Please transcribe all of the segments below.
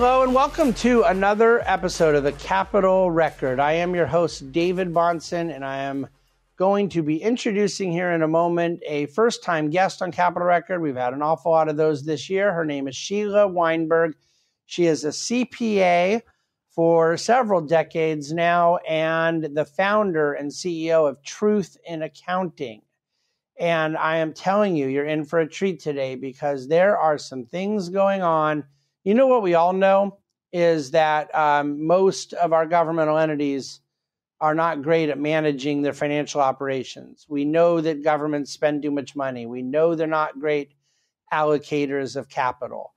Hello and welcome to another episode of the Capitol Record. I am your host, David Bahnsen, and I am going to be introducing here in a moment a first-time guest on Capitol Record. We've had an awful lot of those this year. Her name is Sheila Weinberg. She is a CPA for several decades now and the founder and CEO of Truth in Accounting. And I am telling you, you're in for a treat today because there are some things going on. You know what we all know is that most of our governmental entities are not great at managing their financial operations. We know that governments spend too much money. We know they're not great allocators of capital.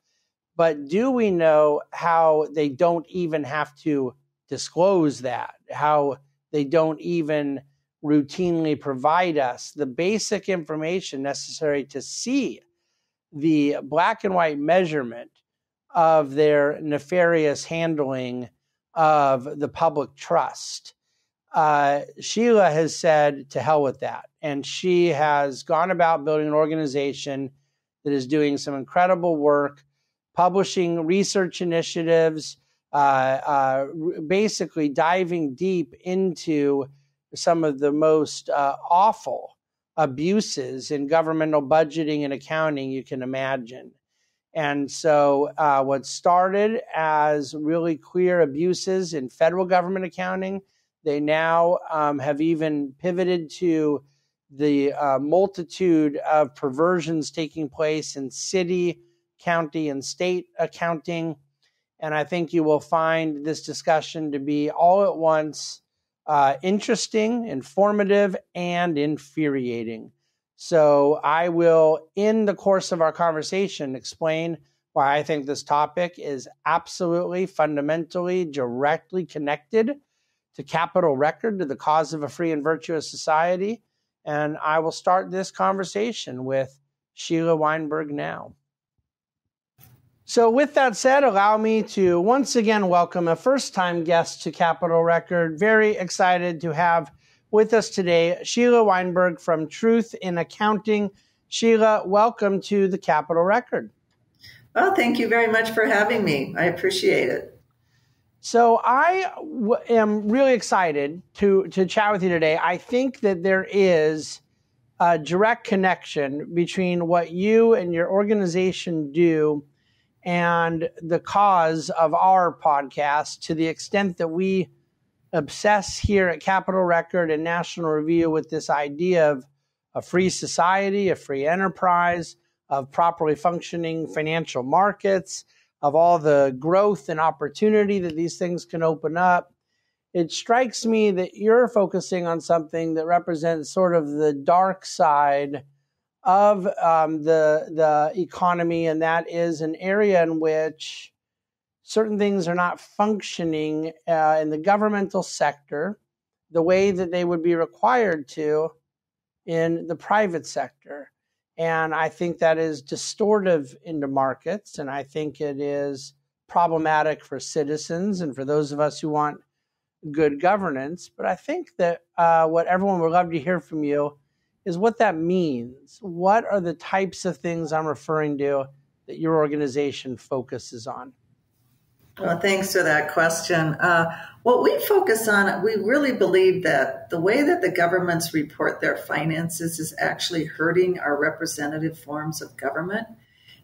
But do we know how they don't even have to disclose that, how they don't even routinely provide us the basic information necessary to see the black and white measurement of their nefarious handling of the public trust? Sheila has said to hell with that. And she has gone about building an organization that is doing some incredible work, publishing research initiatives, basically diving deep into some of the most awful abuses in governmental budgeting and accounting you can imagine. And so what started as really clear abuses in federal government accounting, they now have even pivoted to the multitude of perversions taking place in city, county, and state accounting. And I think you will find this discussion to be all at once interesting, informative, and infuriating. So I will, in the course of our conversation, explain why I think this topic is absolutely, fundamentally, directly connected to Capitol Record, to the cause of a free and virtuous society. And I will start this conversation with Sheila Weinberg now. So with that said, allow me to once again welcome a first-time guest to Capitol Record. Very excited to have with us today Sheila Weinberg from Truth in Accounting. Sheila, welcome to the Capitol Record. Well, thank you very much for having me. I appreciate it. So I am really excited to chat with you today. I think that there is a direct connection between what you and your organization do and the cause of our podcast, to the extent that we obsess here at Capitol Record and National Review with this idea of a free society, a free enterprise, of properly functioning financial markets, of all the growth and opportunity that these things can open up. It strikes me that you're focusing on something that represents sort of the dark side of the economy, and that is an area in which certain things are not functioning in the governmental sector the way that they would be required to in the private sector. And I think that is distortive into markets, and I think it is problematic for citizens and for those of us who want good governance. But I think that what everyone would love to hear from you is what that means. What are the types of things I'm referring to that your organization focuses on? Well, thanks for that question. What we focus on, we really believe that the way that the governments report their finances is actually hurting our representative forms of government,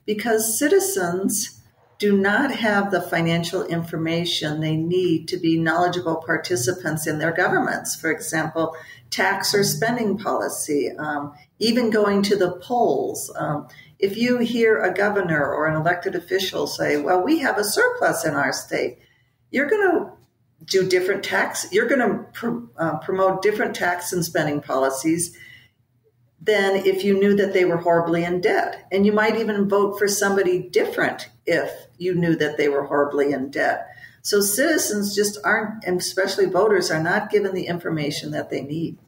because citizens do not have the financial information they need to be knowledgeable participants in their governments. For example, tax or spending policy, even going to the polls. If you hear a governor or an elected official say, well, we have a surplus in our state, you're going to do different tax, you're going to promote different tax and spending policies than if you knew that they were horribly in debt. And you might even vote for somebody different if you knew that they were horribly in debt. So citizens just aren't, and especially voters, are not given the information that they need.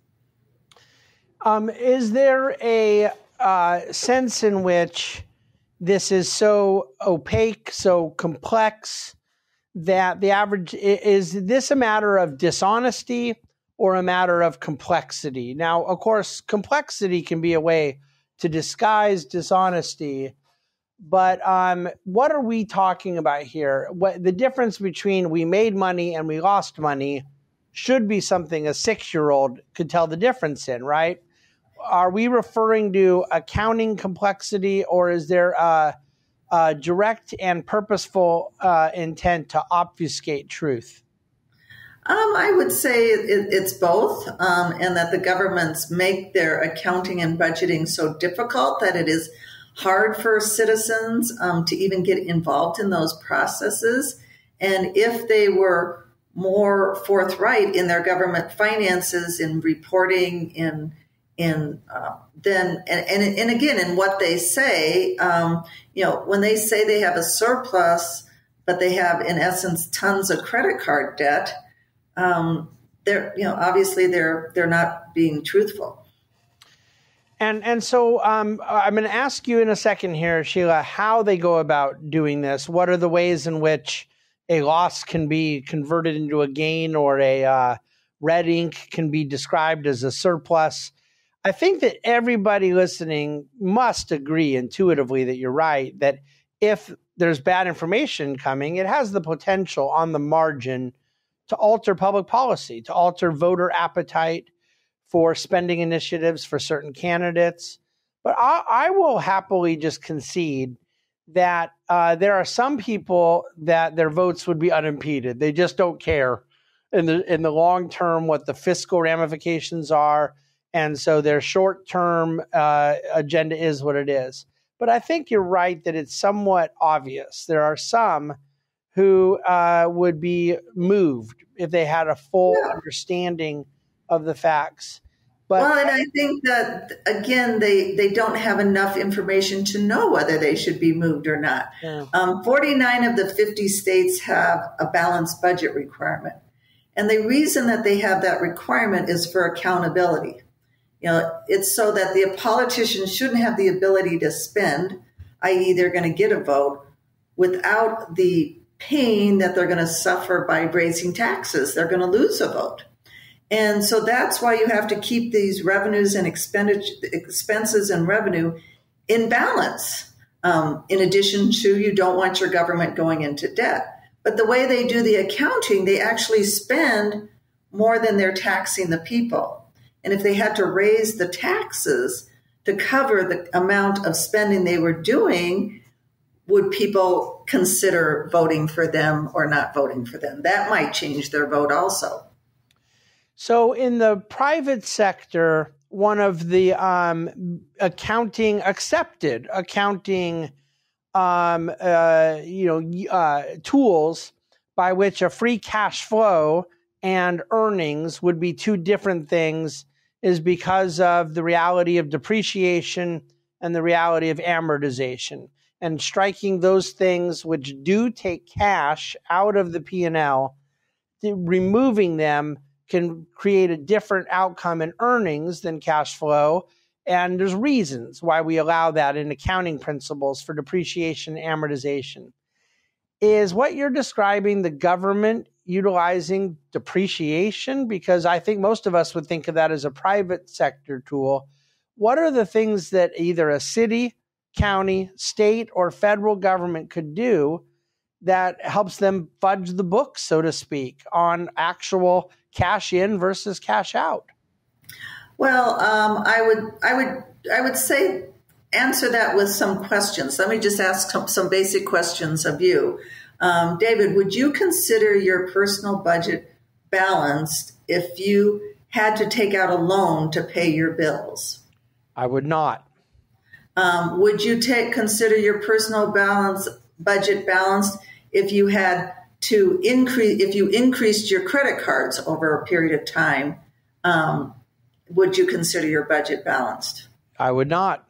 Is there a sense in which this is so opaque, so complex, that the average, is this a matter of dishonesty or a matter of complexity? Now, of course, complexity can be a way to disguise dishonesty, But what are we talking about here? What the difference between we made money and we lost money should be something a 6-year-old could tell the difference in, right? Are we referring to accounting complexity, or is there a direct and purposeful intent to obfuscate truth? I would say it's both, and that the governments make their accounting and budgeting so difficult that it is hard for citizens to even get involved in those processes. And if they were more forthright in their government finances, in reporting, in then and again in what they say, when they say they have a surplus, but they have in essence tons of credit card debt, they're obviously they're not being truthful. And so I'm going to ask you in a second here, Sheila, how they go about doing this. What are the ways in which a loss can be converted into a gain, or a red ink can be described as a surplus? I think that everybody listening must agree intuitively that you're right, that if there's bad information coming, it has the potential on the margin to alter public policy, to alter voter appetite for spending initiatives for certain candidates. But I will happily just concede that there are some people that their votes would be unimpeded. They just don't care in the long term what the fiscal ramifications are. And so their short-term agenda is what it is. But I think you're right that it's somewhat obvious. There are some who would be moved if they had a full understanding of the facts. But, well, and I think that, again, they don't have enough information to know whether they should be moved or not. Yeah. 49 of the 50 states have a balanced budget requirement. And the reason that they have that requirement is for accountability. It's so that the politicians shouldn't have the ability to spend, i.e. they're going to get a vote, without the pain that they're going to suffer by raising taxes. They're going to lose a vote. And so that's why you have to keep these revenues and expenses and revenue in balance. In addition to, you don't want your government going into debt. But the way they do the accounting, they actually spend more than they're taxing the people. And if they had to raise the taxes to cover the amount of spending they were doing, would people consider voting for them or not voting for them? That might change their vote also. So in the private sector, one of the accepted accounting tools by which a free cash flow and earnings would be two different things is because of the reality of depreciation and the reality of amortization. And striking those things which do take cash out of the P&L, removing them can create a different outcome in earnings than cash flow. And there's reasons why we allow that in accounting principles for depreciation and amortization. Is what you're describing the government utilizing depreciation? Because I think most of us would think of that as a private sector tool. What are the things that either a city, county, state, or federal government could do that helps them fudge the books, so to speak, on actual cash in versus cash out? Well, I would say answer that with some questions. Let me just ask some basic questions of you. David, would you consider your personal budget balanced if you had to take out a loan to pay your bills? I would not. Would you consider your personal budget balanced if you had to increased your credit cards over a period of time? Would you consider your budget balanced? I would not.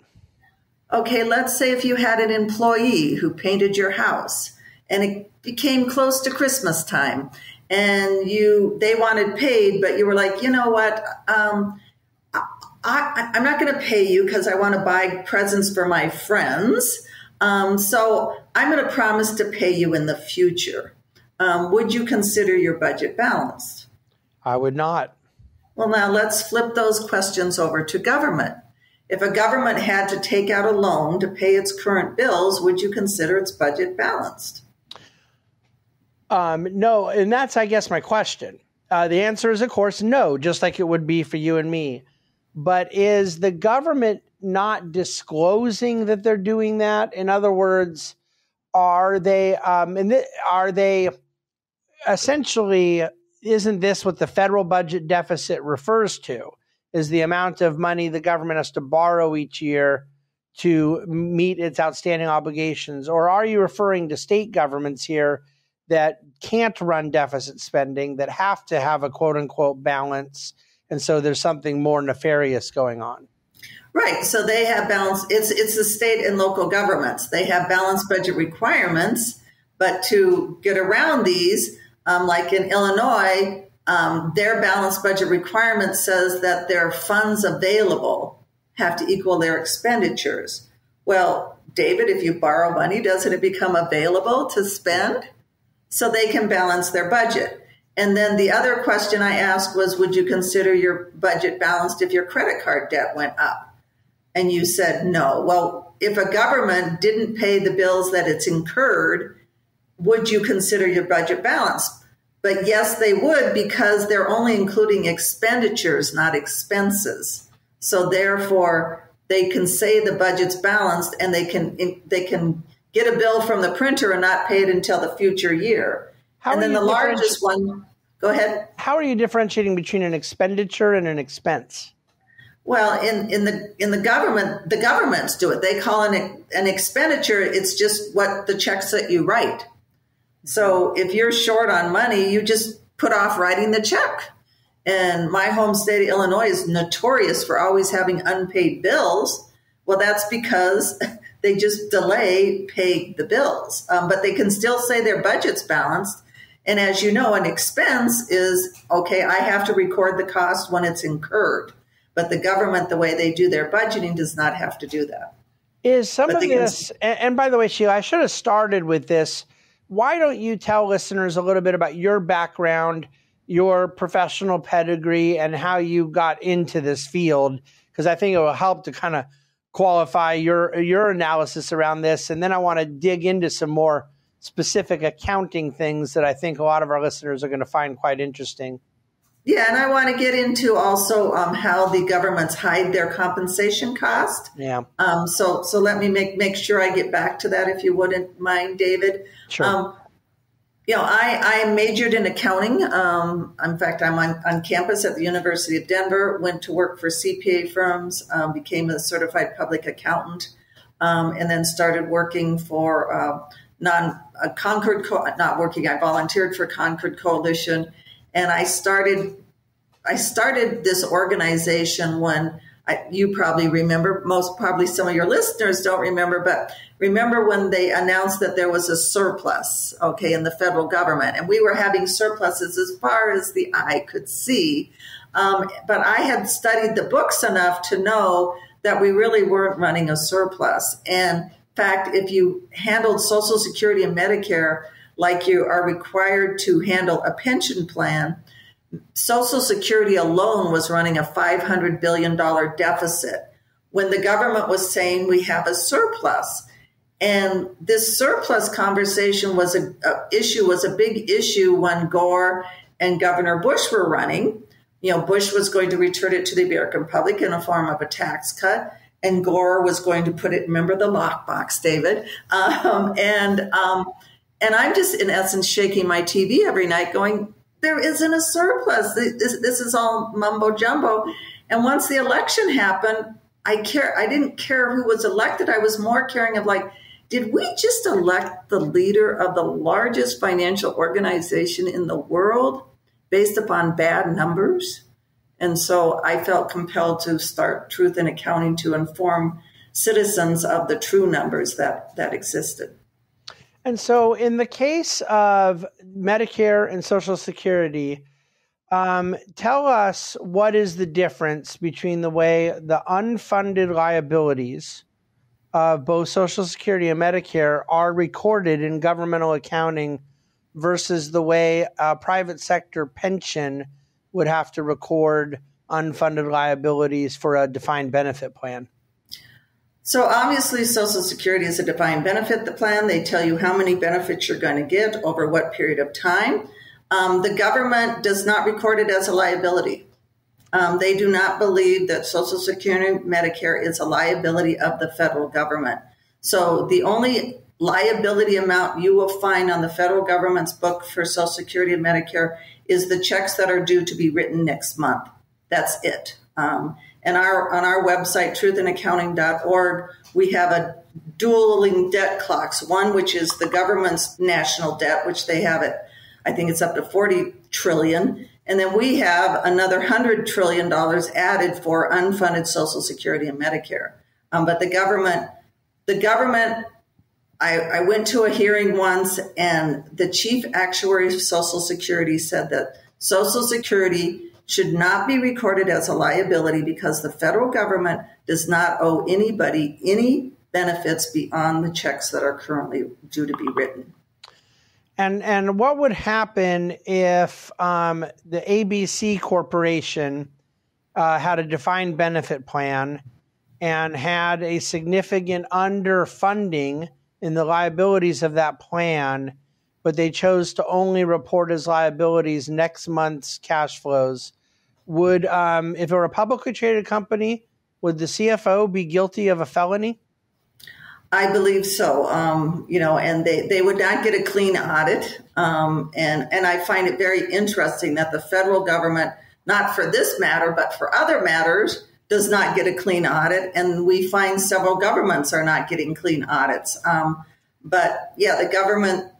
Okay, let's say if you had an employee who painted your house and it became close to Christmas time and they wanted paid, but you were like, you know what, I'm not going to pay you because I want to buy presents for my friends. So I'm going to promise to pay you in the future. Would you consider your budget balanced? I would not. Well, now let's flip those questions over to government. If a government had to take out a loan to pay its current bills, would you consider its budget balanced? No, and that's, I guess, my question. The answer is, of course, no, just like it would be for you and me. But is the government not disclosing that they're doing that? In other words, are they essentially, isn't this what the federal budget deficit refers to? Is the amount of money the government has to borrow each year to meet its outstanding obligations? Or are you referring to state governments here that can't run deficit spending, that have to have a quote unquote balance, and so there's something more nefarious going on? Right. So they have balance. It's the state and local governments. They have balanced budget requirements, but to get around these, like in Illinois, their balanced budget requirement says that their funds available have to equal their expenditures. Well, David, if you borrow money, doesn't it become available to spend? So they can balance their budget. And then the other question I asked was, would you consider your budget balanced if your credit card debt went up? And you said no. Well, if a government didn't pay the bills that it's incurred, would you consider your budget balanced? But yes, they would, because they're only including expenditures, not expenses. So therefore, they can say the budget's balanced, and they can get a bill from the printer and not pay it until the future year. And then the largest one, go ahead. How are you differentiating between an expenditure and an expense? Well, in the government, the governments do it. They call it an expenditure. It's just what the checks that you write. So if you're short on money, you just put off writing the check. And my home state of Illinois is notorious for always having unpaid bills. Well, that's because they just delay paying the bills. But they can still say their budget's balanced. And as you know, an expense is, okay, I have to record the cost when it's incurred. But the government, the way they do their budgeting, does not have to do that. Is some of this, and by the way, Sheila, I should have started with this. Why don't you tell listeners a little bit about your background, your professional pedigree, and how you got into this field? Because I think it will help to kind of qualify your analysis around this. And then I want to dig into some more specific accounting things that I think a lot of our listeners are going to find quite interesting. Yeah, and I want to get into also how the governments hide their compensation cost. Yeah. So let me make sure I get back to that, if you wouldn't mind, David. Sure. I majored in accounting. In fact, I'm on campus at the University of Denver, went to work for CPA firms, became a certified public accountant, and then started working for I volunteered for Concord Coalition. And I started this organization when you probably remember, most probably some of your listeners don't remember, but remember when they announced that there was a surplus, in the federal government, and we were having surpluses as far as the eye could see. But I had studied the books enough to know that we really weren't running a surplus. And in fact, if you handled Social Security and Medicare like you are required to handle a pension plan, Social Security alone was running a $500 billion deficit when the government was saying we have a surplus. And this surplus conversation was a big issue when Gore and Governor Bush were running. Bush was going to return it to the American public in the form of a tax cut, and Gore was going to put it, remember the lockbox, David, and I'm just, in essence, shaking my TV every night going, there isn't a surplus. This is all mumbo jumbo. And once the election happened, I didn't care who was elected. I was more caring of did we just elect the leader of the largest financial organization in the world based upon bad numbers? And so I felt compelled to start Truth in Accounting to inform citizens of the true numbers that existed. And so in the case of Medicare and Social Security, tell us what is the difference between the way the unfunded liabilities of both Social Security and Medicare are recorded in governmental accounting versus the way a private sector pension would have to record unfunded liabilities for a defined benefit plan. So obviously, Social Security is a defined benefit plan. They tell you how many benefits you're going to get over what period of time. The government does not record it as a liability. They do not believe that Social Security Medicare is a liability of the federal government. So the only liability amount you will find on the federal government's book for Social Security and Medicare is the checks that are due to be written next month. That's it. And on our website, truthandaccounting.org, we have a dueling debt clocks, one which is the government's national debt, which they have at, I think it's up to 40 trillion. And then we have another $100 trillion added for unfunded Social Security and Medicare. But the government, I went to a hearing once, and the chief actuary of Social Security said that Social Security should not be recorded as a liability because the federal government does not owe anybody any benefits beyond the checks that are currently due to be written. And what would happen if the ABC Corporation had a defined benefit plan and had a significant underfunding in the liabilities of that plan, but they chose to only report as liabilities next month's cash flows? Would, if it were a publicly traded company, would the CFO be guilty of a felony? I believe so. And they would not get a clean audit. And I find it very interesting that the federal government, not for this matter, but for other matters, does not get a clean audit. And we find several governments are not getting clean audits. But yeah, the government,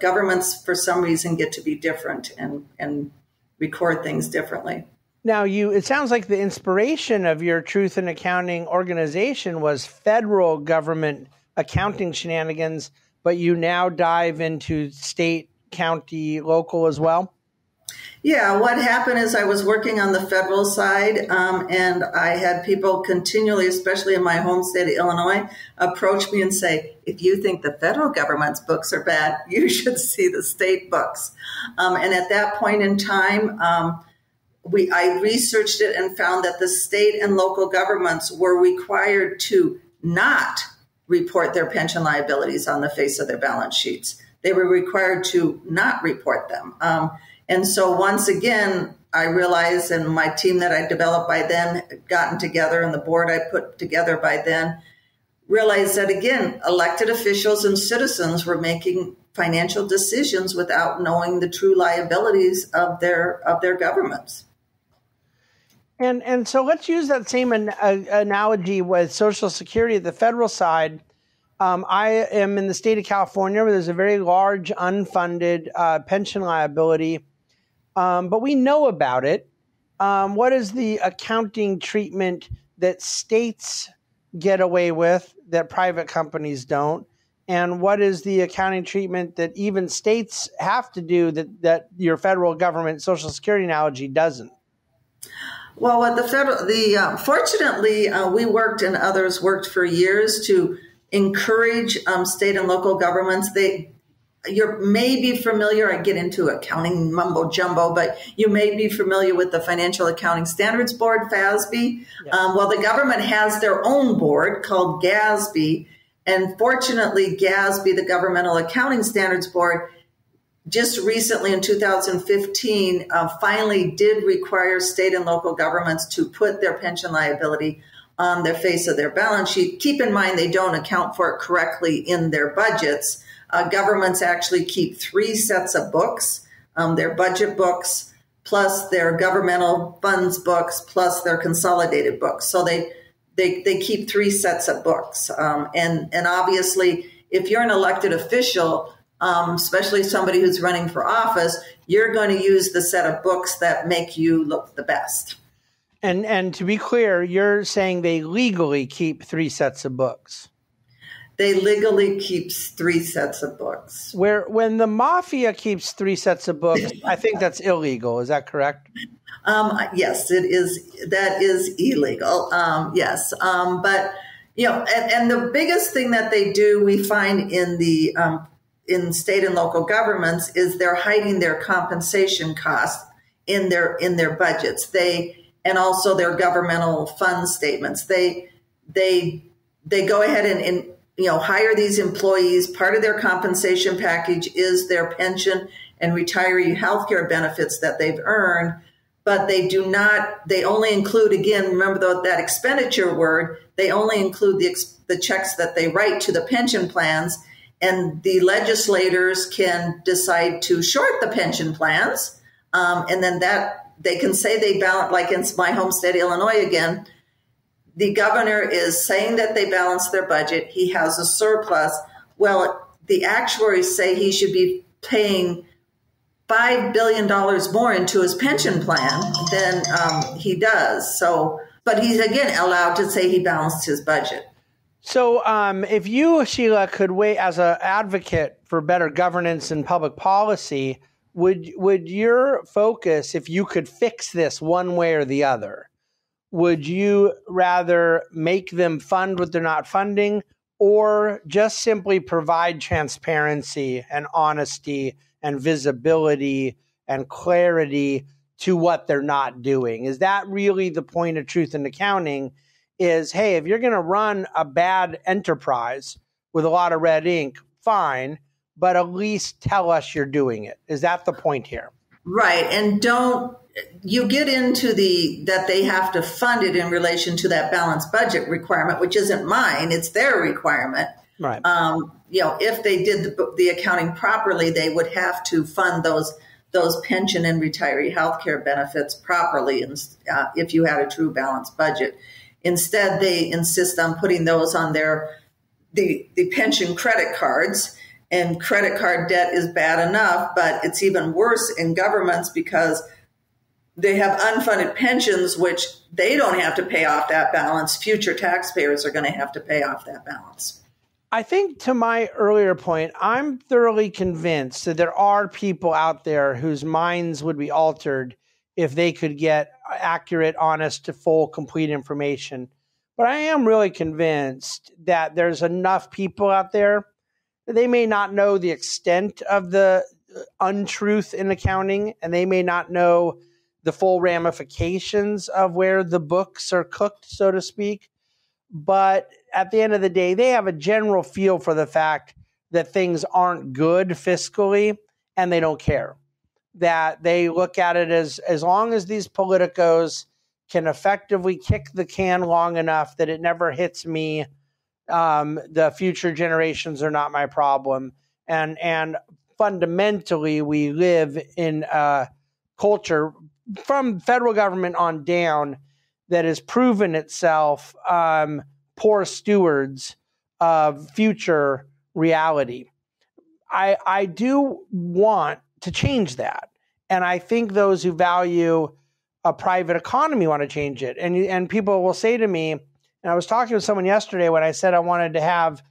governments for some reason get to be different and record things differently. Now, it sounds like the inspiration of your Truth in Accounting organization was federal government accounting shenanigans, but you now dive into state, county, local as well? Yeah, what happened is I was working on the federal side, and I had people continually, especially in my home state of Illinois, approach me and say, if you think the federal government's books are bad, you should see the state books. And at that point in time, I researched it and found that the state and local governments were required to not report their pension liabilities on the face of their balance sheets. They were required to not report them. And so once again, I realized, and my team that I developed by then gotten together, and the board I put together by then, realized that again, elected officials and citizens were making financial decisions without knowing the true liabilities of their governments. And so let's use that same analogy with Social Security at the federal side. I am in the state of California where there's a very large unfunded pension liability, but we know about it. What is the accounting treatment that states get away with that private companies don't? And what is the accounting treatment that even states have to do that your federal government Social Security analogy doesn't? Well, at fortunately, we worked and others worked for years to encourage state and local governments. You may be familiar, I get into accounting mumbo jumbo, but you may be familiar with the Financial Accounting Standards Board, FASB. Yeah. Well, the government has their own board called GASB. And fortunately, GASB, the Governmental Accounting Standards Board, just recently in 2015, finally did require state and local governments to put their pension liability on their face of their balance sheet. Keep in mind, they don't account for it correctly in their budgets. Governments actually keep 3 sets of books, their budget books, plus their governmental funds books, plus their consolidated books. So they keep 3 sets of books. And obviously, if you're an elected official, especially somebody who's running for office, you're going to use the set of books that make you look the best. And to be clear, you're saying they legally keep 3 sets of books. They legally keep 3 sets of books. When the mafia keeps 3 sets of books, I think that's illegal. Is that correct? Yes, it is. That is illegal. Yes. But, and the biggest thing that they do, we find in state and local governments, is they're hiding their compensation costs in their budgets. And also their governmental fund statements. They they go ahead and hire these employees. Part of their compensation package is their pension and retiree healthcare benefits that they've earned, but they only include, again, remember that expenditure word, they only include the checks that they write to the pension plans, and the legislators can decide to short the pension plans, and then that they can say they balance, like in my home state, Illinois again, the governor is saying that they balance their budget. He has a surplus. Well, the actuaries say he should be paying $5 billion more into his pension plan than he does. So, but he's again allowed to say he balanced his budget. So if you, Sheila, could weigh as an advocate for better governance and public policy, would your focus, if you could fix this one way or the other, would you rather make them fund what they're not funding, or just simply provide transparency and honesty and visibility and clarity to what they're not doing? Is that really the point of truth in accounting? Is, hey, if you're going to run a bad enterprise with a lot of red ink, fine, but at least tell us you're doing it. Is that the point here? Right. And you get into that they have to fund it in relation to that balanced budget requirement, which isn't mine, it's their requirement. Right. If they did the accounting properly, they would have to fund those pension and retiree healthcare benefits properly, if you had a true balanced budget. Instead, they insist on putting those on the pension credit cards, and credit card debt is bad enough, but it's even worse in governments because they have unfunded pensions, which they don't have to pay off that balance. Future taxpayers are going to have to pay off that balance. I think, to my earlier point, I'm thoroughly convinced that there are people out there whose minds would be altered if they could get accurate, honest, full, complete information. But I am really convinced that there's enough people out there that they may not know the extent of the untruth in accounting, and they may not know the full ramifications of where the books are cooked, so to speak. But at the end of the day, they have a general feel for the fact that things aren't good fiscally, and they don't care. That they look at it as long as these politicos can effectively kick the can long enough that it never hits me, the future generations are not my problem. And fundamentally, we live in a culture from federal government on down that has proven itself poor stewards of future reality. I do want to change that. And I think those who value a private economy want to change it. And people will say to me, and I was talking to someone yesterday when I said I wanted to have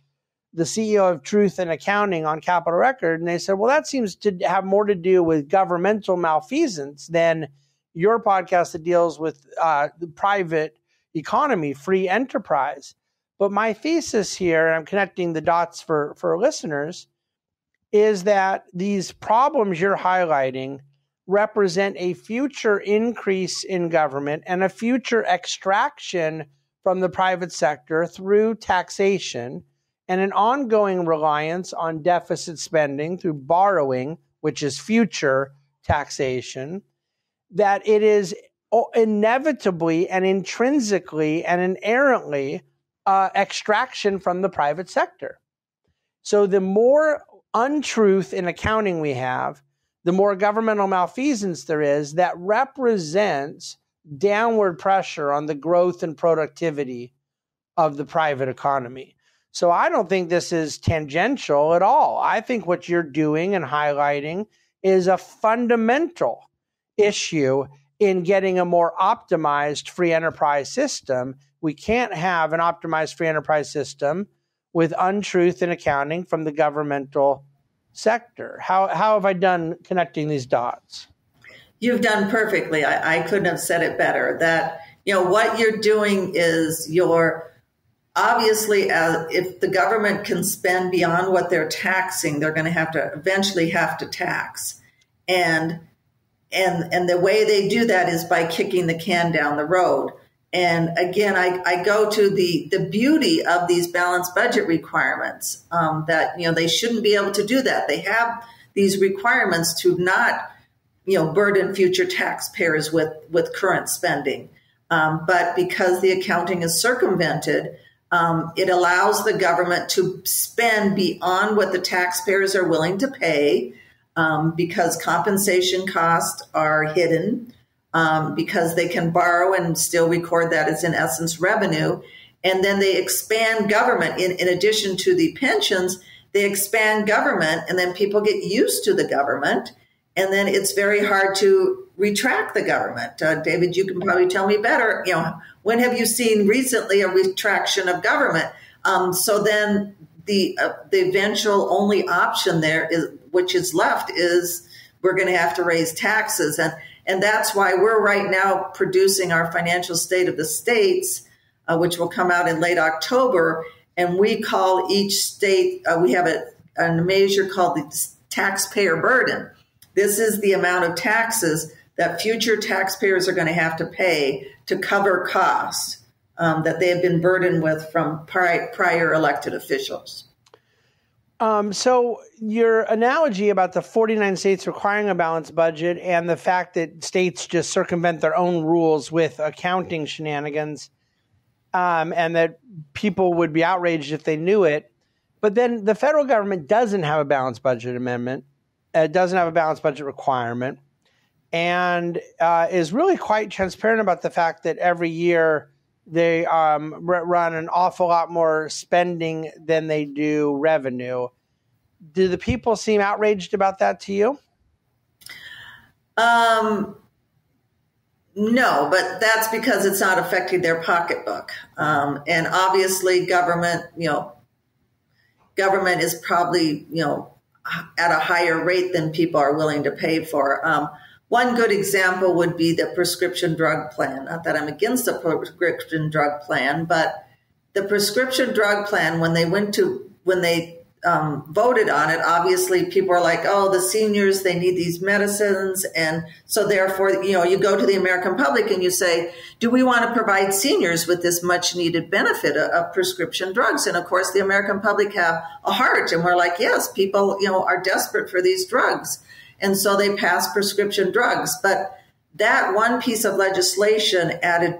the CEO of Truth in Accounting on Capitol Record, and they said, well, that seems to have more to do with governmental malfeasance than your podcast that deals with the private economy, free enterprise. But my thesis here, and I'm connecting the dots for listeners, is that these problems you're highlighting represent a future increase in government and a future extraction from the private sector through taxation and an ongoing reliance on deficit spending through borrowing, which is future taxation, that it is inevitably and intrinsically and inherently extraction from the private sector. So the more untruth in accounting we have, the more governmental malfeasance there is that represents downward pressure on the growth and productivity of the private economy. So I don't think this is tangential at all. I think what you're doing and highlighting is a fundamental issue in getting a more optimized free enterprise system. We can't have an optimized free enterprise system with untruth in accounting from the governmental sector. How have I done connecting these dots? You've done perfectly. I couldn't have said it better. That, what you're doing is obviously, if the government can spend beyond what they're taxing, they're going to eventually have to tax. And the way they do that is by kicking the can down the road. And again, I go to the beauty of these balanced budget requirements, that, they shouldn't be able to do that. They have these requirements to not, burden future taxpayers with current spending. But because the accounting is circumvented, it allows the government to spend beyond what the taxpayers are willing to pay, because compensation costs are hidden, because they can borrow and still record that as, in essence, revenue. And then they expand government. In addition to the pensions, they expand government, and then people get used to the government. And then it's very hard to retract the government. David, you can probably tell me better. When have you seen recently a retraction of government? So then the eventual only option there is, which is left, is we're going to have to raise taxes. And that's why we're right now producing our financial state of the states, which will come out in late October. And we call each state, we have a measure called the taxpayer burden. This is the amount of taxes that future taxpayers are going to have to pay to cover costs that they have been burdened with from prior elected officials. So your analogy about the 49 states requiring a balanced budget and the fact that states just circumvent their own rules with accounting shenanigans, and that people would be outraged if they knew it. But then the federal government doesn't have a balanced budget amendment. It doesn't have a balanced budget requirement, and is really quite transparent about the fact that every year they run an awful lot more spending than they do revenue. Do the people seem outraged about that to you? No, but that's because it's not affecting their pocketbook. And obviously government is probably, at a higher rate than people are willing to pay for. One good example would be the prescription drug plan. Not that I'm against the prescription drug plan, but the prescription drug plan, when they voted on it, obviously people are like, oh, the seniors, they need these medicines. And so therefore, you go to the American public and you say, do we want to provide seniors with this much needed benefit of prescription drugs? And of course, the American public have a heart. And we're like, yes, people, are desperate for these drugs. And so they passed prescription drugs. But that one piece of legislation added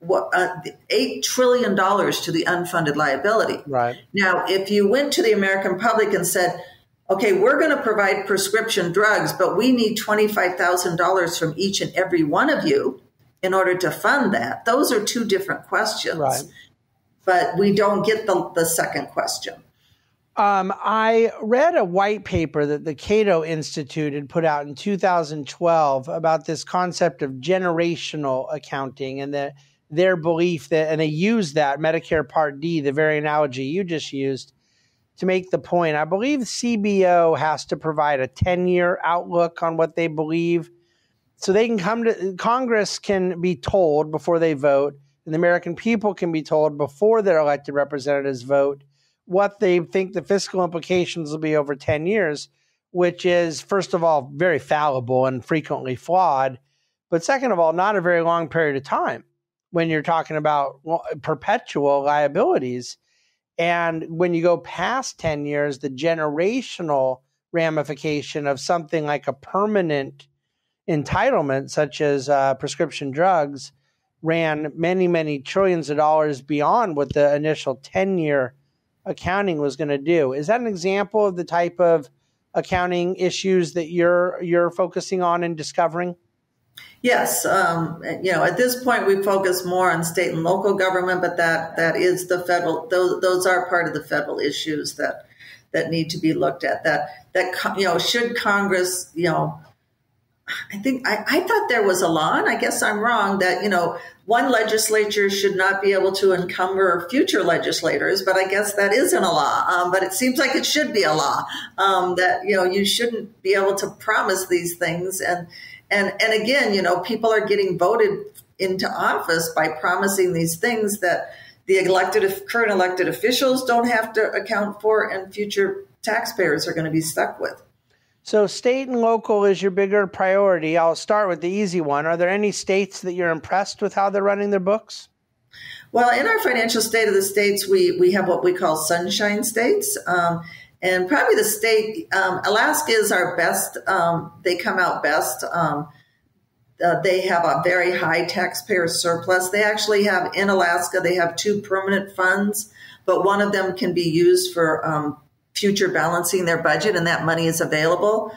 $8 trillion to the unfunded liability. Right. Now, if you went to the American public and said, okay, we're going to provide prescription drugs, but we need $25,000 from each and every one of you in order to fund that, those are two different questions. Right. But we don't get the second question. I read a white paper that the Cato Institute had put out in 2012 about this concept of generational accounting, and their belief that, and they use that Medicare Part D, the very analogy you just used, to make the point. I believe CBO has to provide a 10-year outlook on what they believe, so they can come to Congress, can be told before they vote, and the American people can be told before their elected representatives vote what they think the fiscal implications will be over 10 years, which is, first of all, very fallible and frequently flawed, but second of all, not a very long period of time when you're talking about perpetual liabilities. And when you go past 10 years, the generational ramification of something like a permanent entitlement, such as prescription drugs, ran many, many trillions of dollars beyond what the initial 10-year accounting was going to do. Is that an example of the type of accounting issues that you're focusing on and discovering? Yes. At this point, we focus more on state and local government, but that is the federal, those are part of the federal issues that need to be looked at. That should Congress, I think I thought there was a law, and I guess I'm wrong, that, one legislature should not be able to encumber future legislators, but I guess that isn't a law. But it seems like it should be a law, that, you shouldn't be able to promise these things. And again, people are getting voted into office by promising these things that the current elected officials don't have to account for, and future taxpayers are going to be stuck with. So state and local is your bigger priority. I'll start with the easy one. Are there any states that you're impressed with how they're running their books? Well, in our financial state of the states, we have what we call sunshine states. And probably the state, Alaska is our best. They come out best. They have a very high taxpayer surplus. They actually have, in Alaska, they have 2 permanent funds, but one of them can be used for future balancing their budget, and that money is available.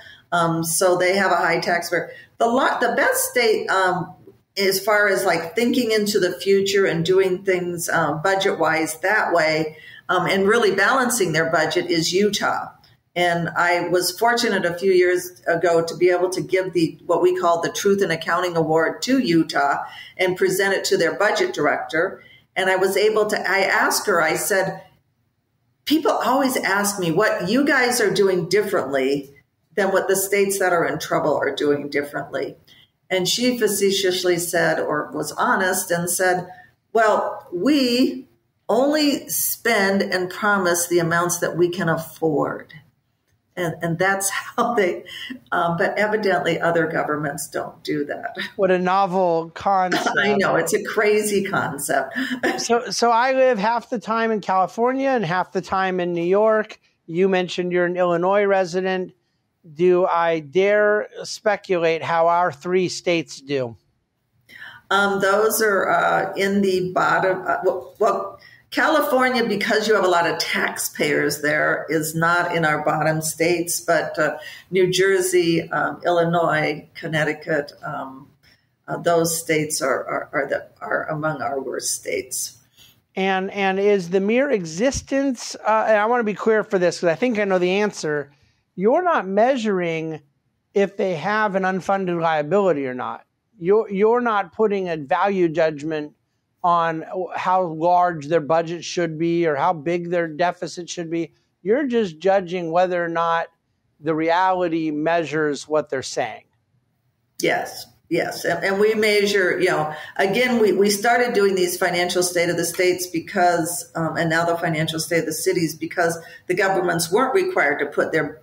So they have a high taxpayer. The best state, as far as like thinking into the future and doing things budget-wise that way, and really balancing their budget, is Utah. And I was fortunate a few years ago to be able to give what we call the Truth in Accounting Award to Utah and present it to their budget director. And I was able to, I asked her, I said, people always ask me what you guys are doing differently than what the states that are in trouble are doing differently. And she facetiously said, or was honest and said, well, we only spend and promise the amounts that we can afford. And that's how they, but evidently other governments don't do that. What a novel concept. I know, it's a crazy concept. So I live half the time in California and half the time in New York. You mentioned you're an Illinois resident. Do I dare speculate how our 3 states do? Those are in the bottom. Well, California, because you have a lot of taxpayers there, is not in our bottom states, but New Jersey, Illinois, Connecticut, those states are among our worst states. And is the mere existence, and I want to be clear for this because I think I know the answer, you're not measuring if they have an unfunded liability or not. You're not putting a value judgment on how large their budget should be or how big their deficit should be. You're just judging whether or not the reality measures what they're saying. Yes. And we measure, again, we started doing these financial state of the states because, and now the financial state of the cities, because the governments weren't required to put their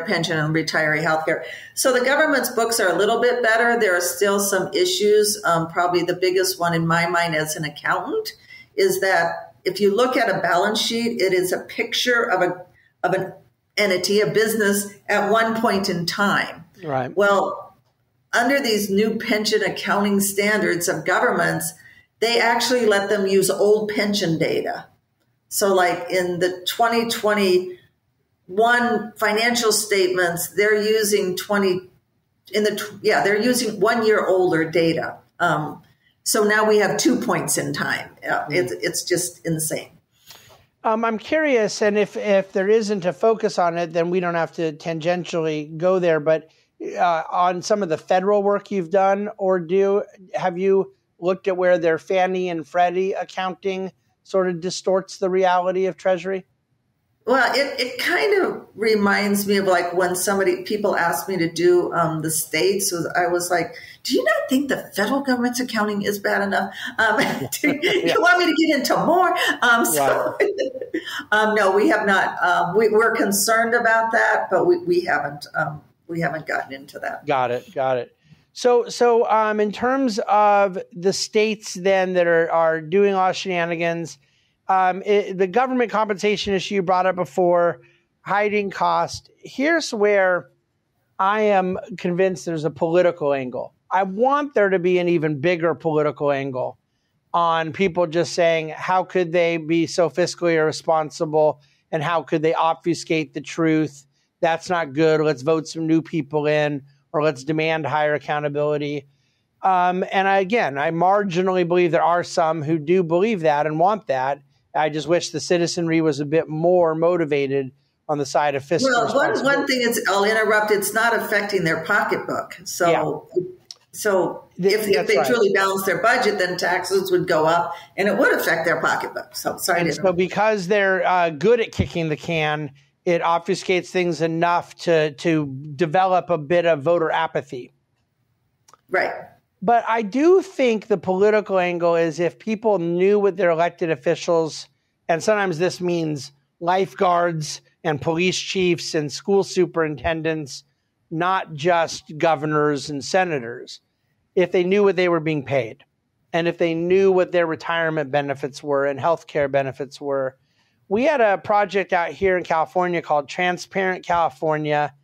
pension and retiree health care. So the government's books are a little bit better. There are still some issues. Probably the biggest one in my mind as an accountant is that if you look at a balance sheet, it is a picture of an entity, a business at one point in time. Right. Well, under these new pension accounting standards of governments, they actually let them use old pension data. So like in the 2021 financial statements, they're using they're using 1 year older data. So now we have 2 points in time. It's just insane. I'm curious, and if there isn't a focus on it, then we don't have to tangentially go there, but on some of the federal work you've done have you looked at where their Fannie and Freddie accounting sort of distorts the reality of Treasury? Well, it kind of reminds me of like when people asked me to do the states. So I was like, do you not think the federal government's accounting is bad enough? You want me to get into more? No, we have not. We're concerned about that, but we haven't gotten into that. Got it. So in terms of the states then that are doing all shenanigans, the government compensation issue you brought up before, hiding cost, here's where I am convinced there's a political angle. I want there to be an even bigger political angle on people just saying, how could they be so fiscally irresponsible and how could they obfuscate the truth? That's not good. Let's vote some new people in, or let's demand higher accountability. And I marginally believe there are some who do believe that and want that. I just wish the citizenry was a bit more motivated on the side of fiscal responsibility. Well, one thing is, I'll interrupt, it's not affecting their pocketbook. So if they truly balance their budget, then taxes would go up and it would affect their pocketbook. So So because they're good at kicking the can, it obfuscates things enough to develop a bit of voter apathy. Right. But I do think the political angle is if people knew what their elected officials, and sometimes this means lifeguards and police chiefs and school superintendents not just governors and senators, if they knew what they were being paid and if they knew what their retirement benefits were and healthcare benefits were. We had a project out here in California called Transparent California.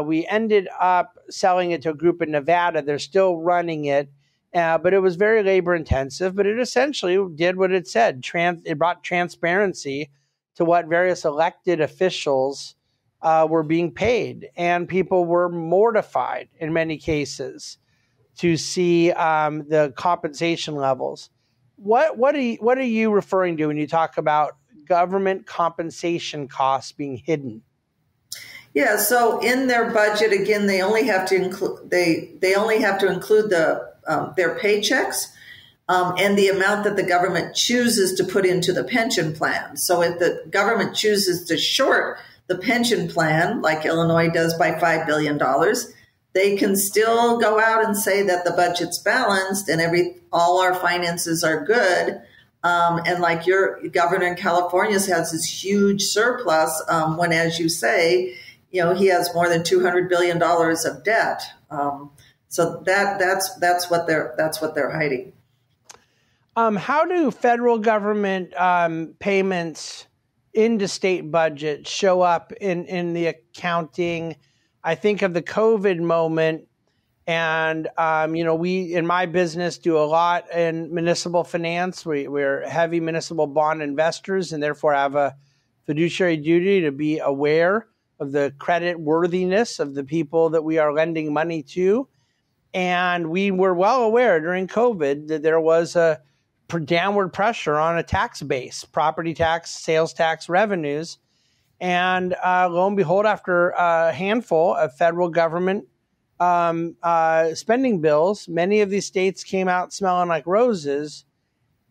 We ended up selling it to a group in Nevada. They're still running it, but it was very labor intensive, but it essentially did what it said. It brought transparency to what various elected officials were being paid, and people were mortified in many cases to see the compensation levels. What are you referring to when you talk about government compensation costs being hidden? Yeah, so in their budget, again, they only have to include the their paychecks and the amount that the government chooses to put into the pension plan. So if the government chooses to short the pension plan, like Illinois does by $5 billion, they can still go out and say that the budget's balanced and all our finances are good. And like your governor in California has this huge surplus when, as you say, he has more than $200 billion of debt. So that's what they're hiding. How do federal government payments into state budget show up in the accounting? I think of the COVID moment, and we in my business do a lot in municipal finance. We're heavy municipal bond investors, and therefore have a fiduciary duty to be aware of the credit worthiness of the people that we are lending money to. And we were well aware during COVID that there was a downward pressure on a tax base, property tax, sales tax revenues. And lo and behold, after a handful of federal government spending bills, many of these states came out smelling like roses.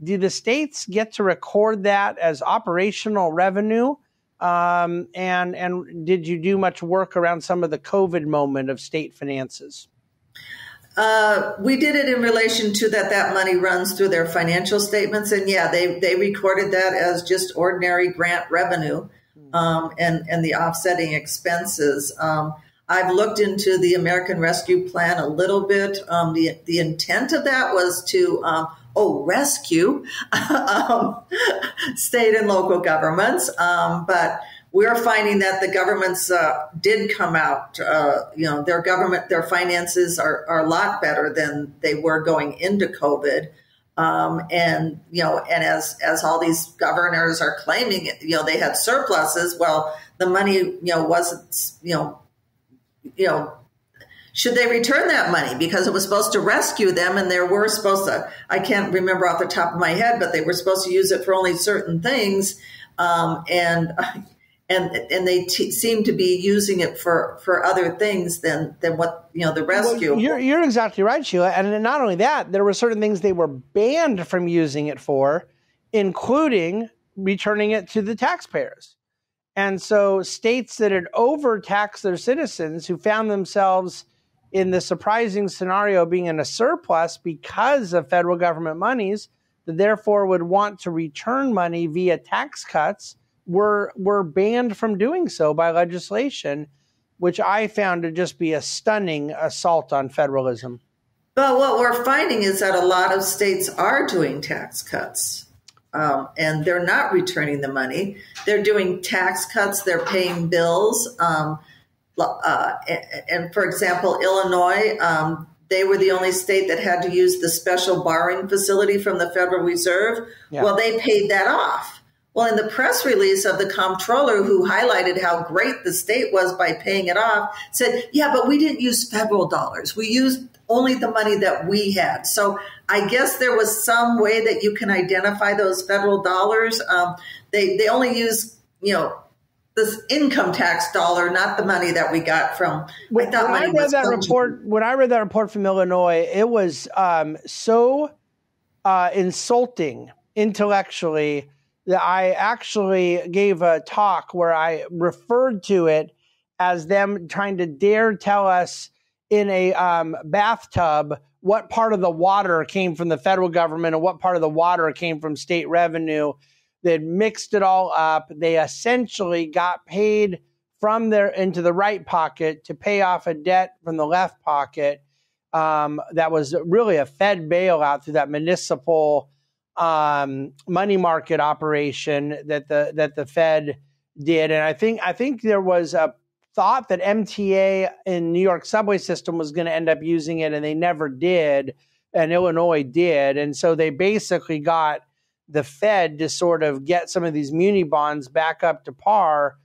Do the states get to record that as operational revenue? And did you do much work around some of the COVID moment of state finances? We did it in relation to that money runs through their financial statements. And yeah, they recorded that as just ordinary grant revenue and the offsetting expenses. I've looked into the American Rescue Plan a little bit. The intent of that was to rescue state and local governments. But we're finding that the governments did come out, their finances are a lot better than they were going into COVID. And as all these governors are claiming, they had surpluses. Well, the money, wasn't, should they return that money? Because it was supposed to rescue them, and they were supposed to, I can't remember off the top of my head, but they were supposed to use it for only certain things. And they seem to be using it for other things than what, the rescue. Well, you're exactly right, Sheila. And not only that, there were certain things they were banned from using it for, including returning it to the taxpayers. And so states that had overtaxed their citizens, who found themselves in the surprising scenario being in a surplus because of federal government monies, that therefore would want to return money via tax cuts, were banned from doing so by legislation, which I found to just be a stunning assault on federalism. But what we're finding is that a lot of states are doing tax cuts. And they're not returning the money. They're doing tax cuts. They're paying bills. And for example, Illinois, they were the only state that had to use the special borrowing facility from the Federal Reserve. Yeah. Well, they paid that off. Well, in the press release of the comptroller, who highlighted how great the state was by paying it off, said, yeah, but we didn't use federal dollars. We used only the money that we had. So I guess there was some way that you can identify those federal dollars. They only use, this income tax dollar, not the money that we got from. When I read that report from Illinois, it was so insulting intellectually that I actually gave a talk where I referred to it as them trying to dare tell us in a bathtub what part of the water came from the federal government and what part of the water came from state revenue. They mixed it all up. They essentially got paid from their into the right pocket to pay off a debt from the left pocket. That was really a Fed bailout through that municipal money market operation that the Fed did. And I think there was a thought that MTA in New York subway system was going to end up using it, and they never did, and Illinois did. And so they basically got the Fed to sort of get some of these muni bonds back up to par.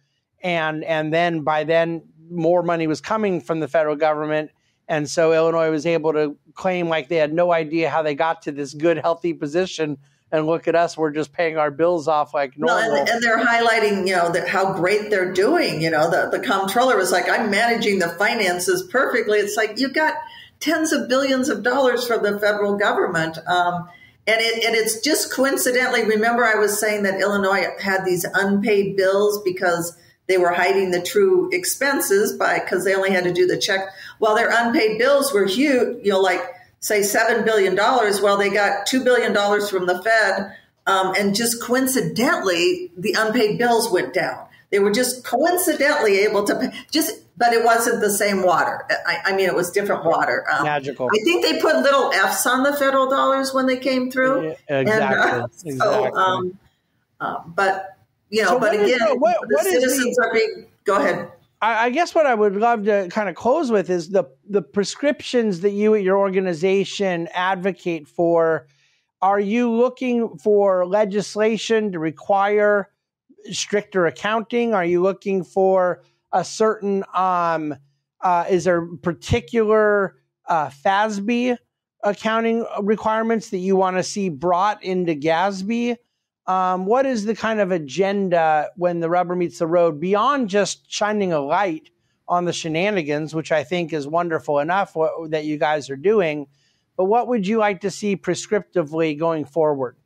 And then by then more money was coming from the federal government. And so Illinois was able to claim like they had no idea how they got to this good, healthy position. And look at us, we're just paying our bills off like normal. Well, and they're highlighting, how great they're doing. The comptroller was like, I'm managing the finances perfectly. It's like, you got tens of billions of dollars from the federal government. And it's just coincidentally, remember I was saying that Illinois had these unpaid bills because they were hiding the true expenses because they only had to do the check. Well, their unpaid bills were huge, like say $7 billion. Well, they got $2 billion from the Fed. And just coincidentally, the unpaid bills went down. They were just coincidentally able to pay, but it wasn't the same water. I mean, it was different water. Magical. I think they put little F's on the federal dollars when they came through. Yeah, exactly. Exactly. But again, the citizens are being. Go ahead. I guess what I would love to kind of close with is the prescriptions that you at your organization advocate for. Are you looking for legislation to require stricter accounting? Are you looking for a certain, is there particular FASB accounting requirements that you want to see brought into GASB? What is the kind of agenda when the rubber meets the road beyond just shining a light on the shenanigans, which I think is wonderful enough that you guys are doing, but what would you like to see prescriptively going forward?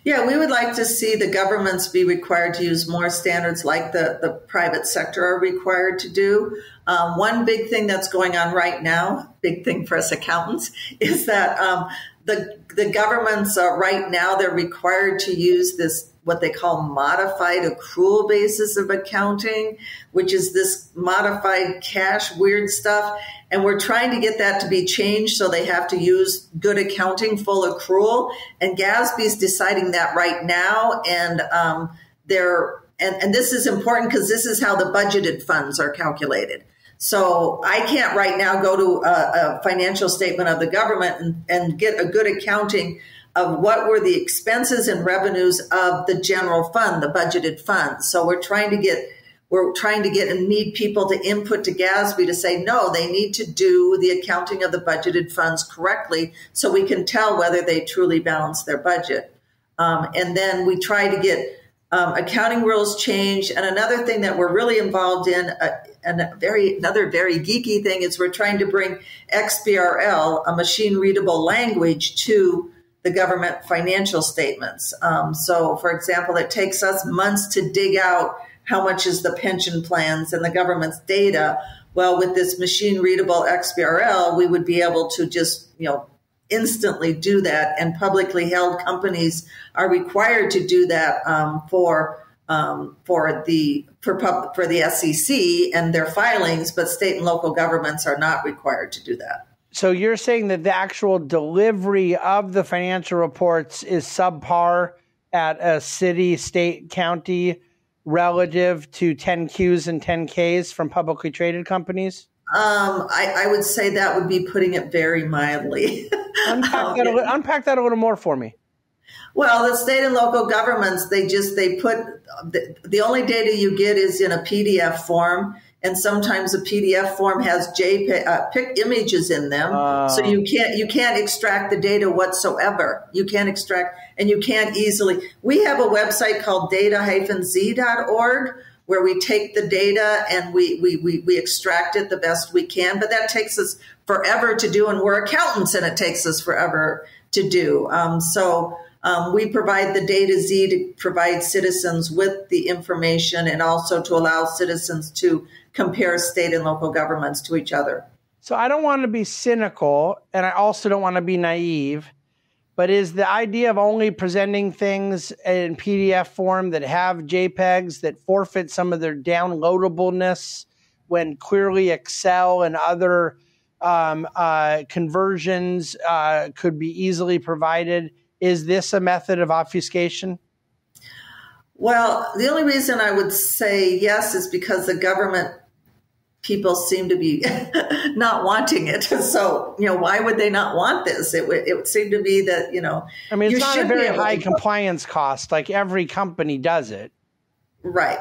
Yeah, we would like to see the governments be required to use more standards like the private sector are required to do. One big thing that's going on right now, big thing for us accountants, is that the governments right now, they're required to use this, what they call modified accrual basis of accounting, which is this modified cash weird stuff. And we're trying to get that to be changed so they have to use good accounting, full accrual. And GASB's deciding that right now. And and this is important because this is how the budgeted funds are calculated. So I can't right now go to a financial statement of the government and get a good accounting of what were the expenses and revenues of the general fund, the budgeted fund. So we're trying to get and need people to input to GASB to say, no, they need to do the accounting of the budgeted funds correctly so we can tell whether they truly balance their budget. And then we try to get accounting rules changed. And another thing that we're really involved in, another very geeky thing, is we're trying to bring XBRL, a machine readable language, to the government financial statements. So, for example, it takes us months to dig out how much is the pension plans and the government's data. Well, with this machine readable XBRL, we would be able to just, instantly do that. And publicly held companies are required to do that for the SEC and their filings, but state and local governments are not required to do that. So you're saying that the actual delivery of the financial reports is subpar at a city, state, county relative to 10Qs and 10Ks from publicly traded companies? I would say that would be putting it very mildly. Unpack that a little more for me. Well, the state and local governments, they put the only data you get is in a PDF form. And sometimes a PDF form has JPEG images in them, so you can't extract the data whatsoever. You can't extract, and you can't easily. We have a website called data-z.org where we take the data and we extract it the best we can, but that takes us forever to do, and we're accountants, and it takes us forever to do. We provide the Data Z to provide citizens with the information and also to allow citizens to compare state and local governments to each other. So I don't want to be cynical, and I also don't want to be naive, But is the idea of only presenting things in PDF form that have JPEGs that forfeit some of their downloadableness when clearly Excel and other conversions could be easily provided? Is this a method of obfuscation? Well, the only reason I would say yes is because the government people seem to be not wanting it. So, why would they not want this? It would seem to be that, I mean, it's not a very high compliance cost. Like every company does it. Right.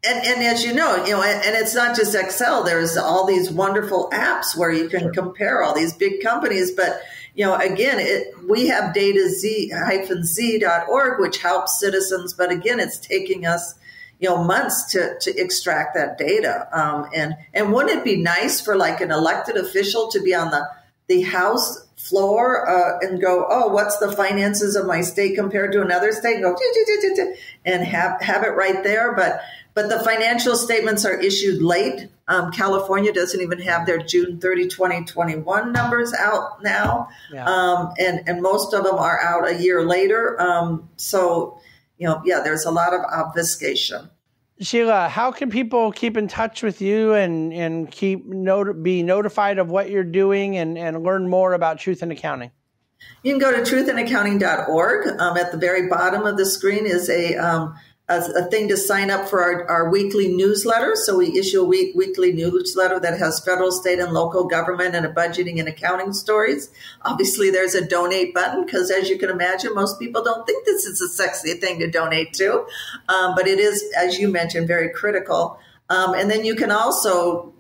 And as you know, and it's not just Excel. There's all these wonderful apps where you can compare all these big companies. But, again, we have data-z.org, which helps citizens. But again, it's taking us months to extract that data. And wouldn't it be nice for like an elected official to be on the House floor and go, oh, what's the finances of my state compared to another state? And go, and have it right there. But the financial statements are issued late. California doesn't even have their June 30, 2021 numbers out now. Yeah. And most of them are out a year later. There's a lot of obfuscation. Sheila, how can people keep in touch with you and be notified of what you're doing and learn more about Truth in Accounting? You can go to truthinaccounting.org. At the very bottom of the screen is a thing to sign up for our weekly newsletter. So we issue a weekly newsletter that has federal, state, and local government and budgeting and accounting stories. Obviously, there's a donate button because, as you can imagine, most people don't think this is a sexy thing to donate to. But it is, as you mentioned, very critical. And then you can also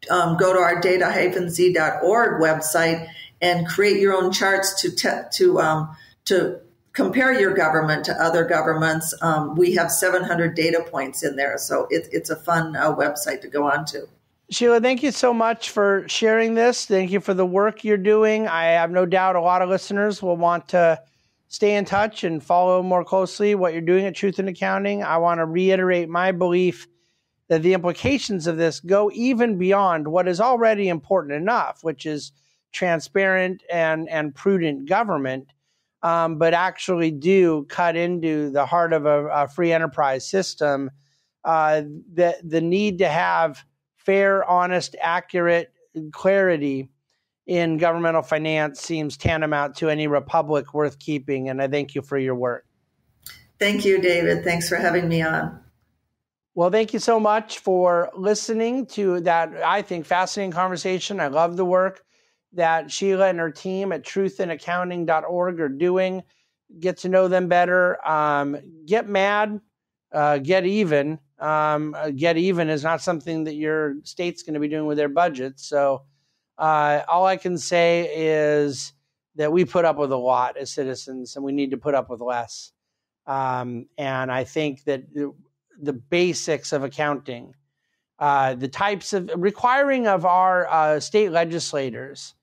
go to our data-z.org website and create your own charts to compare your government to other governments. We have 700 data points in there, so it's a fun website to go on to. Sheila, thank you so much for sharing this. Thank you for the work you're doing. I have no doubt a lot of listeners will want to stay in touch and follow more closely what you're doing at Truth in Accounting. I want to reiterate my belief that the implications of this go even beyond what is already important enough, which is transparent and prudent government. But actually do cut into the heart of a free enterprise system. The need to have fair, honest, accurate clarity in governmental finance seems tantamount to any republic worth keeping. And I thank you for your work. Thank you, David. Thanks for having me on. Well, thank you so much for listening to that, I think, fascinating conversation. I love the work that Sheila and her team at truthinaccounting.org are doing. Get to know them better. Get mad, get even. Get even is not something that your state's going to be doing with their budget. So all I can say is that we put up with a lot as citizens, and we need to put up with less. And I think that the basics of accounting, the types of requiring of our state legislators,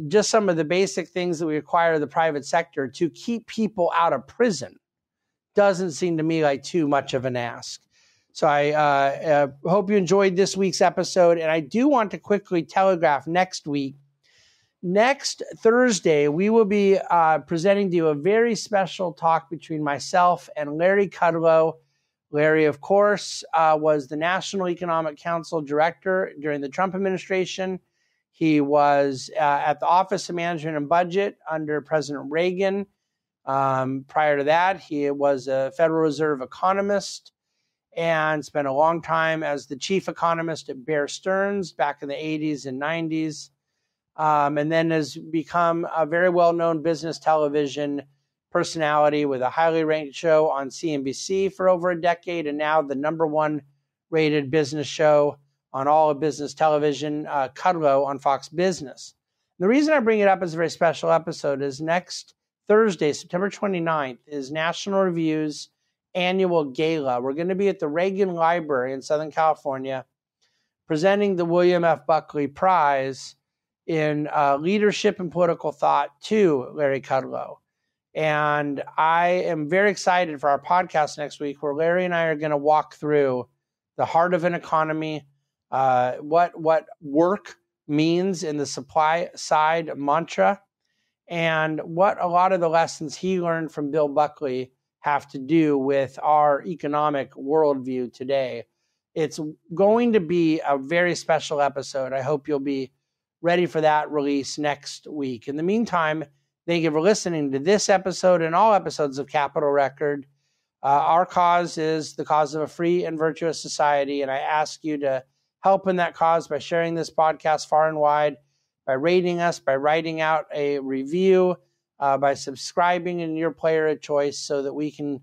just some of the basic things that we require the private sector to keep people out of prison doesn't seem to me like too much of an ask. So I hope you enjoyed this week's episode. And I do want to quickly telegraph next week. Next Thursday, we will be presenting to you a very special talk between myself and Larry Caldwell. Larry, of course, was the National Economic Council director during the Trump administration. He was at the Office of Management and Budget under President Reagan. Prior to that, he was a Federal Reserve economist and spent a long time as the chief economist at Bear Stearns back in the 80s and 90s, and then has become a very well-known business television personality with a highly ranked show on CNBC for over a decade, and now the #1 rated business show on all of business television, Caldwell on Fox Business. And the reason I bring it up as a very special episode is next Thursday, September 29th, is National Review's annual gala. We're going to be at the Reagan Library in Southern California presenting the William F. Buckley Prize in Leadership and Political Thought to Larry Caldwell. And I am very excited for our podcast next week, where Larry and I are going to walk through the heart of an economy, what work means in the supply side mantra, and what a lot of the lessons he learned from Bill Buckley have to do with our economic worldview today. It's going to be a very special episode. I hope you'll be ready for that release next week. In the meantime, thank you for listening to this episode and all episodes of Capital Record. Our cause is the cause of a free and virtuous society, and I ask you to help in that cause by sharing this podcast far and wide, by rating us, by writing out a review, by subscribing in your player of choice so that we can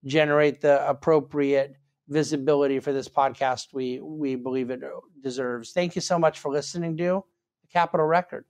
generate the appropriate visibility for this podcast we believe it deserves. Thank you so much for listening to The Capital Record.